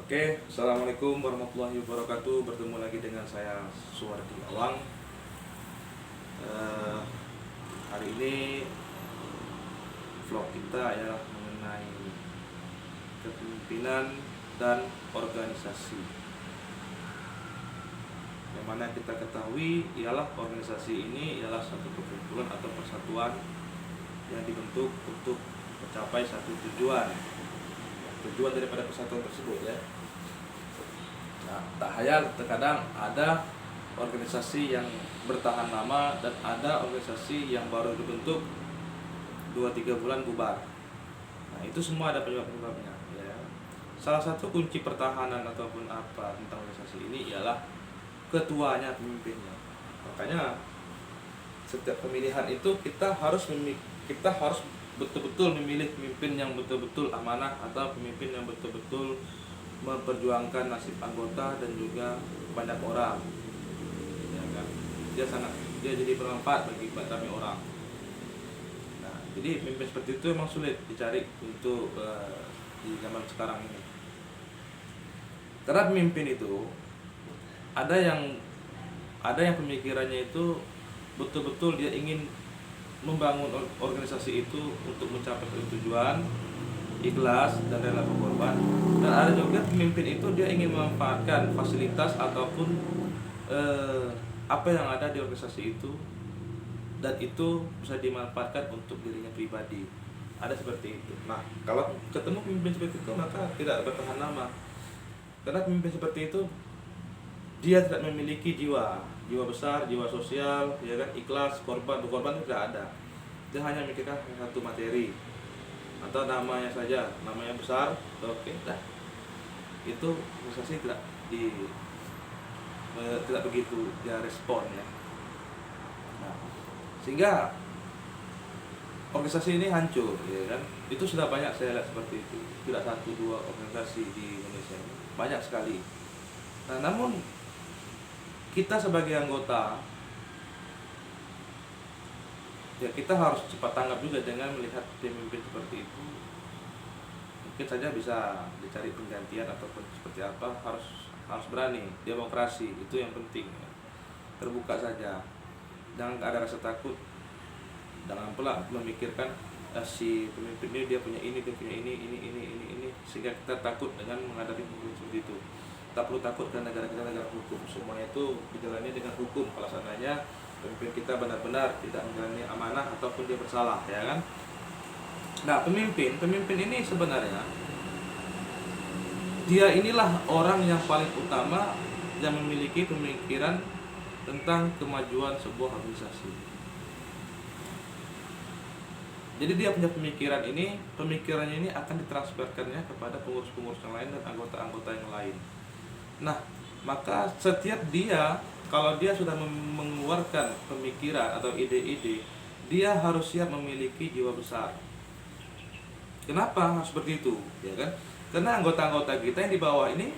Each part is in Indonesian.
Oke, Assalamualaikum warahmatullahi wabarakatuh. Bertemu lagi dengan saya Suwardi Awang. Eh, Hari ini vlog kita ya mengenai kepemimpinan dan organisasi. Yang mana kita ketahui ialah organisasi ini ialah satu perkumpulan atau persatuan yang dibentuk untuk mencapai satu tujuan. Tujuan daripada persatuan tersebut ya. Nah, tak hayal terkadang ada organisasi yang bertahan lama dan ada organisasi yang baru dibentuk 2-3 bulan bubar. Nah, itu semua ada penyebab-penyebabnya ya. Salah satu kunci pertahanan ataupun apa tentang organisasi ini ialah ketuanya, pemimpinnya. Makanya setiap pemilihan itu kita harus betul-betul memilih pemimpin yang betul-betul amanah atau pemimpin yang betul-betul memperjuangkan nasib anggota dan juga banyak orang ya kan. Dia jadi bermanfaat bagi banyak orang. Nah, jadi pemimpin seperti itu memang sulit dicari untuk di zaman sekarang ini, karena pemimpin itu ada yang pemikirannya itu betul-betul dia ingin membangun organisasi itu untuk mencapai tujuan, ikhlas dan rela berkorban. Dan ada juga pemimpin itu dia ingin memanfaatkan fasilitas ataupun apa yang ada di organisasi itu, dan itu bisa dimanfaatkan untuk dirinya pribadi. Ada seperti itu. Nah, kalau ketemu pemimpin seperti itu maka tidak bertahan lama, karena pemimpin seperti itu dia tidak memiliki jiwa besar, jiwa sosial, ya kan, ikhlas, berkorban itu tidak ada. Dia hanya memikirkan satu materi atau namanya saja, namanya besar, oke, dah. Itu organisasi tidak begitu dia respon ya. Nah, sehingga organisasi ini hancur, ya kan? Itu sudah banyak saya lihat seperti itu. Tidak satu dua organisasi di Indonesia, banyak sekali. Nah, namun kita sebagai anggota ya kita harus cepat tanggap juga dengan melihat pemimpin seperti itu. Mungkin saja bisa dicari penggantian ataupun seperti apa, harus berani. Demokrasi itu yang penting ya. Terbuka saja, jangan ada rasa takut, jangan pula memikirkan si pemimpin ini dia punya ini, dia punya ini, sehingga kita takut dengan menghadapi pemimpin seperti itu. Tak perlu takut, karena negara kita negara hukum, semuanya itu dijalani dengan hukum. Kalau seandainya pemimpin kita benar-benar tidak menjalani amanah ataupun dia bersalah, ya kan? Nah, pemimpin ini sebenarnya dia inilah orang yang paling utama yang memiliki pemikiran tentang kemajuan sebuah organisasi. Jadi dia punya pemikirannya ini akan ditransferkannya kepada pengurus-pengurus yang lain dan anggota-anggota yang lain. Nah, maka setiap kalau dia sudah mengeluarkan pemikiran atau ide-ide, dia harus siap memiliki jiwa besar. Kenapa harus seperti itu? Ya kan? Karena anggota-anggota kita yang di bawah ini,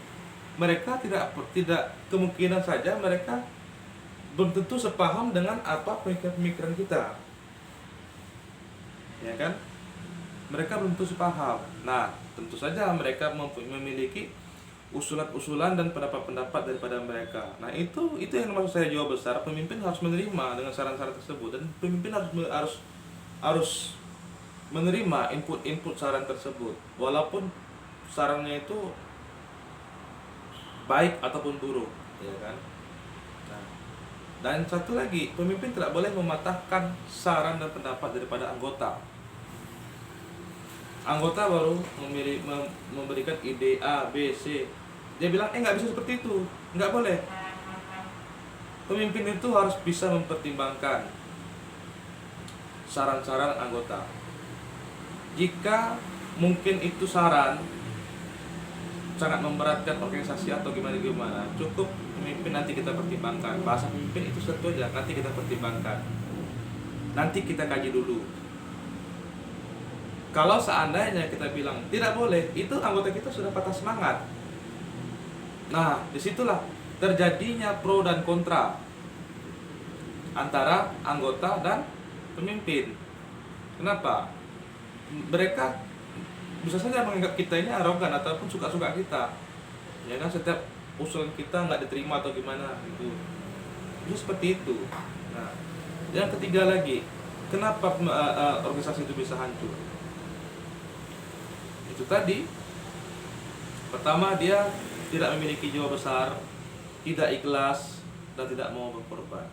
mereka tidak kemungkinan saja mereka belum tentu sepaham dengan apa pemikiran kita. Ya kan? Mereka belum tentu sepaham. Nah, tentu saja mereka memiliki usulan-usulan dan pendapat-pendapat daripada mereka. Nah, itu yang maksud saya jiwa besar. Pemimpin harus menerima dengan saran-saran tersebut, dan pemimpin harus menerima input saran tersebut, walaupun sarannya itu baik ataupun buruk, ya kan? Nah, dan satu lagi, pemimpin tidak boleh mematahkan saran dan pendapat daripada anggota. Anggota baru memberikan ide A, B, C, dia bilang nggak bisa seperti itu, nggak boleh. Pemimpin itu harus bisa mempertimbangkan saran-saran anggota. Jika mungkin itu saran sangat memberatkan organisasi atau gimana, cukup pemimpin nanti kita pertimbangkan. Bahasa pemimpin itu satu aja, nanti kita pertimbangkan, nanti kita kaji dulu. Kalau seandainya kita bilang tidak boleh, itu anggota kita sudah patah semangat. Nah, disitulah terjadinya pro dan kontra antara anggota dan pemimpin. Kenapa? Mereka bisa saja menganggap kita ini arogan ataupun suka-suka kita. Ya kan, setiap usulan kita nggak diterima atau gimana gitu. Bisa seperti itu. Nah, yang ketiga lagi, kenapa organisasi itu bisa hancur? Itu tadi, pertama dia tidak memiliki jiwa besar, tidak ikhlas, dan tidak mau berkorban.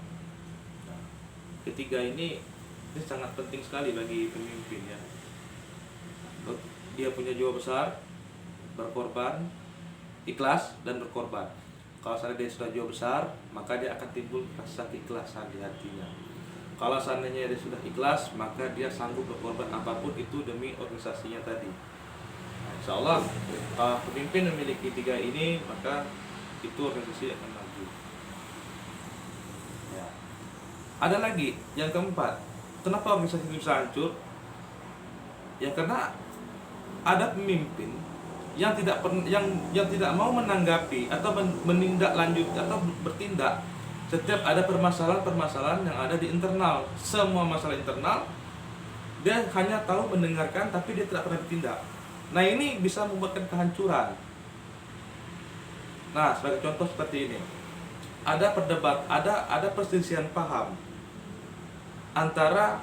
Nah, ketiga ini sangat penting sekali bagi pemimpin ya. Dia punya jiwa besar, berkorban, ikhlas dan berkorban. Kalau seandainya dia sudah jiwa besar, maka dia akan timbul rasa keikhlasan di hatinya. Kalau seandainya dia sudah ikhlas, maka dia sanggup berkorban apapun itu demi organisasinya tadi. Nah, insya Allah, kalau pemimpin memiliki tiga ini, maka itu organisasi akan maju. Ya. Ada lagi yang keempat, kenapa organisasi itu bisa hancur? Ya karena ada pemimpin yang tidak mau menanggapi atau menindaklanjuti atau bertindak setiap ada permasalahan yang ada di internal. Semua masalah internal dia hanya tahu mendengarkan, tapi dia tidak pernah bertindak. Nah, ini bisa membuatkan kehancuran. Nah, sebagai contoh seperti ini, ada perselisihan paham antara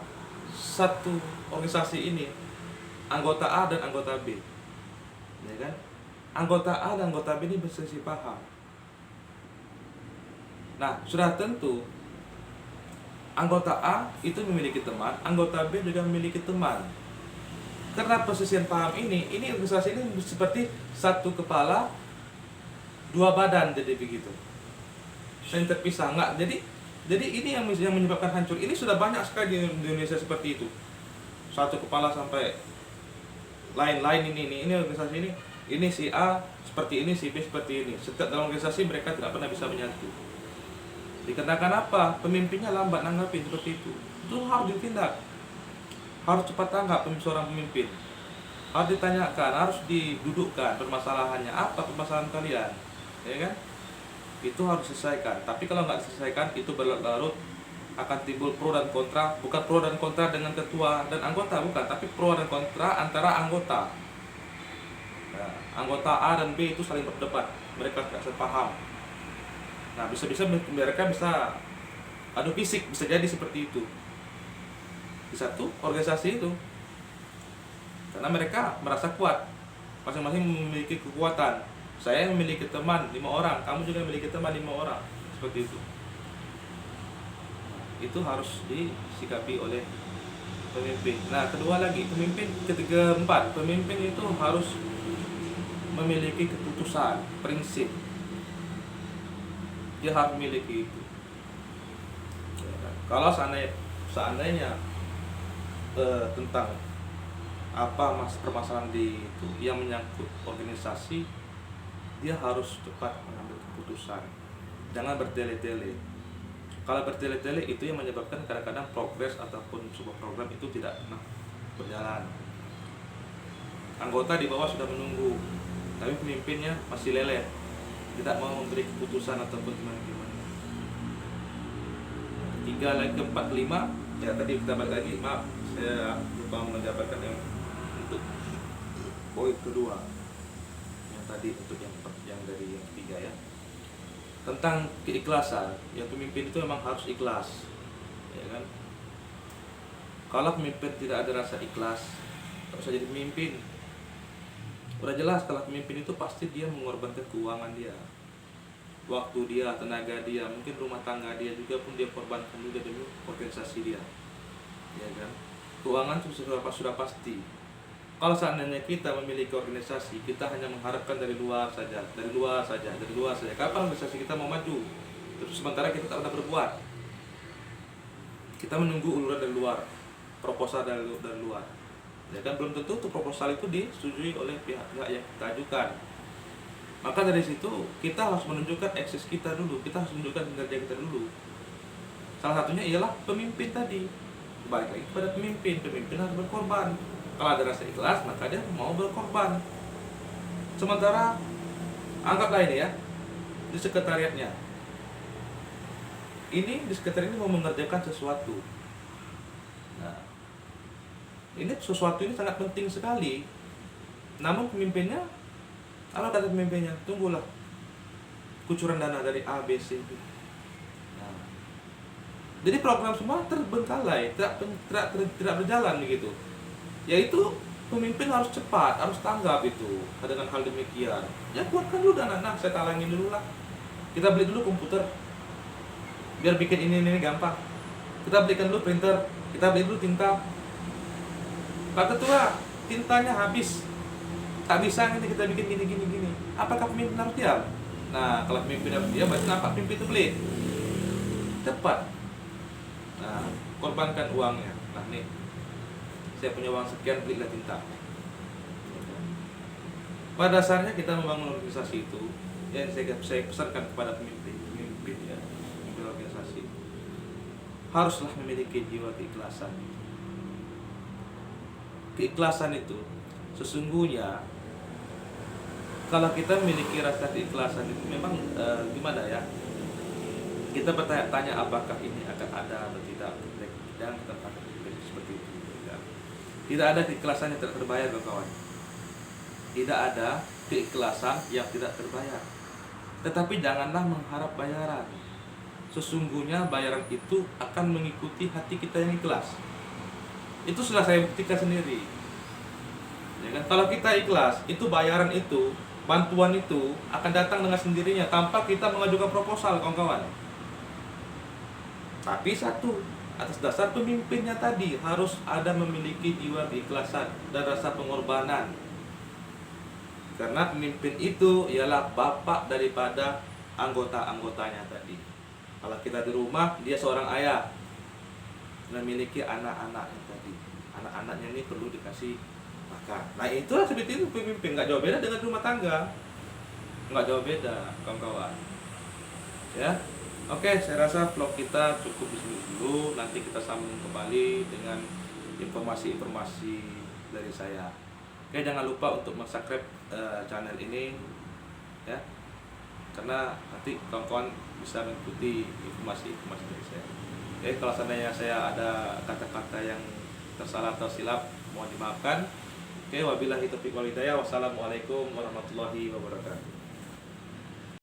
satu organisasi ini, anggota A dan anggota B, ya kan? Anggota A dan anggota B ini berselisih paham. Nah, sudah tentu anggota A itu memiliki teman, anggota B juga memiliki teman. Karena perselisihan paham ini organisasi ini seperti satu kepala dua badan, jadi begitu. Yang terpisah nggak. Jadi ini yang menyebabkan hancur. Ini sudah banyak sekali di Indonesia seperti itu. Satu kepala sampai lain-lain ini organisasi ini si A seperti ini, si B seperti ini. Setiap dalam organisasi mereka tidak pernah bisa menyatu. Dikarenakan apa? Pemimpinnya lambat nanggapin seperti itu. Itu harus ditindak. Harus cepat tanggap seorang pemimpin. Harus ditanyakan, harus didudukkan permasalahannya. Apa permasalahan kalian? Ya kan? Itu harus diselesaikan. Tapi kalau nggak diselesaikan, itu berlarut akan timbul pro dan kontra. Bukan pro dan kontra dengan ketua dan anggota, bukan, tapi pro dan kontra antara anggota. Nah, anggota A dan B itu saling berdebat, mereka tidak sepaham. Nah, bisa-bisa mereka bisa adu fisik, bisa jadi seperti itu di satu organisasi itu, karena mereka merasa kuat, masing-masing memiliki kekuatan. Saya memiliki teman 5 orang, kamu juga memiliki teman 5 orang, seperti itu. Itu harus disikapi oleh pemimpin. Nah, kedua lagi, ketiga, empat, pemimpin itu harus memiliki keputusan, prinsip. Dia harus memiliki itu. Kalau seandainya tentang apa permasalahan itu yang menyangkut organisasi, dia harus cepat mengambil keputusan. Jangan bertele-tele. Kalau bertele-tele itu yang menyebabkan kadang-kadang progres ataupun sebuah program itu tidak pernah berjalan. Anggota di bawah sudah menunggu, tapi pemimpinnya masih leleh, tidak mau memberi keputusan ataupun gimana-gimana. Ketiga lagi, keempat, kelima, ya tadi kita balik lagi, maaf saya lupa menjabarkan yang untuk poin kedua, yang tadi untuk yang dari yang ketiga ya, tentang keikhlasan. Ya, pemimpin itu memang harus ikhlas, ya kan? Kalau pemimpin tidak ada rasa ikhlas, tak usah jadi pemimpin. Udah jelas kalau pemimpin itu pasti dia mengorbankan keuangan dia, waktu dia, tenaga dia, mungkin rumah tangga dia juga pun dia korbankan juga demi organisasi dia, ya kan? Keuangan itu sudah pasti. Kalau seandainya kita memiliki organisasi, kita hanya mengharapkan dari luar saja. Kapan organisasi kita mau maju? Terus sementara kita tak pernah berbuat. Kita menunggu uluran dari luar, proposal dari luar. Ya kan, belum tentu tuh proposal itu disetujui oleh pihak-pihak yang kita ajukan. Maka dari situ kita harus menunjukkan eksis kita dulu, kita harus menunjukkan kinerja kita dulu. Salah satunya ialah pemimpin tadi. Balik lagi kepada pemimpin harus berkorban. Kalau ada rasa ikhlas, maka dia mau berkorban. Sementara anggaplah ini ya, di sekretariatnya, di sekretariat ini mau mengerjakan sesuatu. Nah, ini sesuatu ini sangat penting sekali. Namun pemimpinnya Apa kata pemimpinnya? Tunggulah kucuran dana dari A, B, C, D. Nah, jadi program semua terbengkalai, tidak berjalan begitu. Yaitu pemimpin harus cepat, harus tanggap itu dengan hal demikian. Ya kuatkan dulu dana, nah saya talangin dulu lah. Kita beli dulu komputer, biar bikin ini gampang. Kita belikan dulu printer, kita beli dulu tinta. Pak Ketua, tintanya habis, tak bisa ini kita bikin gini. Apakah pemimpin harus diam? Nah, kalau pemimpin harus diam, berarti apa pemimpin itu beli? Cepat. Nah, korbankan uangnya. Nah, nih, saya punya uang sekian, belilah tinta. Pada dasarnya kita membangun organisasi itu, yang saya pesankan kepada pemimpin ya, pemimpin organisasi, haruslah memiliki jiwa keikhlasan. Keikhlasan itu sesungguhnya, kalau kita memiliki rasa keikhlasan itu memang gimana ya, kita bertanya-tanya apakah ini akan ada atau tidak, dan tempat seperti itu ya. Tidak ada keikhlasan yang tidak terbayar, kawan. Tidak ada keikhlasan yang tidak terbayar. Tetapi janganlah mengharap bayaran. Sesungguhnya bayaran itu akan mengikuti hati kita yang ikhlas. Itu sudah saya buktikan sendiri. Ya kan? Kalau kita ikhlas, itu bayaran itu, bantuan itu akan datang dengan sendirinya tanpa kita mengajukan proposal, kawan-kawan. Tapi satu, atas dasar pemimpinnya tadi harus ada memiliki jiwa keikhlasan dan rasa pengorbanan. Karena pemimpin itu ialah bapak daripada anggota-anggotanya tadi. Kalau kita di rumah, dia seorang ayah, memiliki anak-anaknya tadi. Anak-anaknya ini perlu dikasih makan. Nah itulah seperti itu pemimpin, nggak jauh beda dengan rumah tangga, nggak jauh beda, kawan-kawan. Ya, oke, saya rasa vlog kita cukup di sini dulu. Nanti kita sambung kembali dengan informasi-informasi dari saya. Oke, jangan lupa untuk subscribe channel ini ya, karena nanti kawan-kawan bisa mengikuti informasi-informasi dari saya. Oke, kalau seandainya saya ada kata-kata yang tersalah atau silap, mohon dimaafkan. Oke, wabillahi taufiq wal hidayah. Wassalamualaikum warahmatullahi wabarakatuh.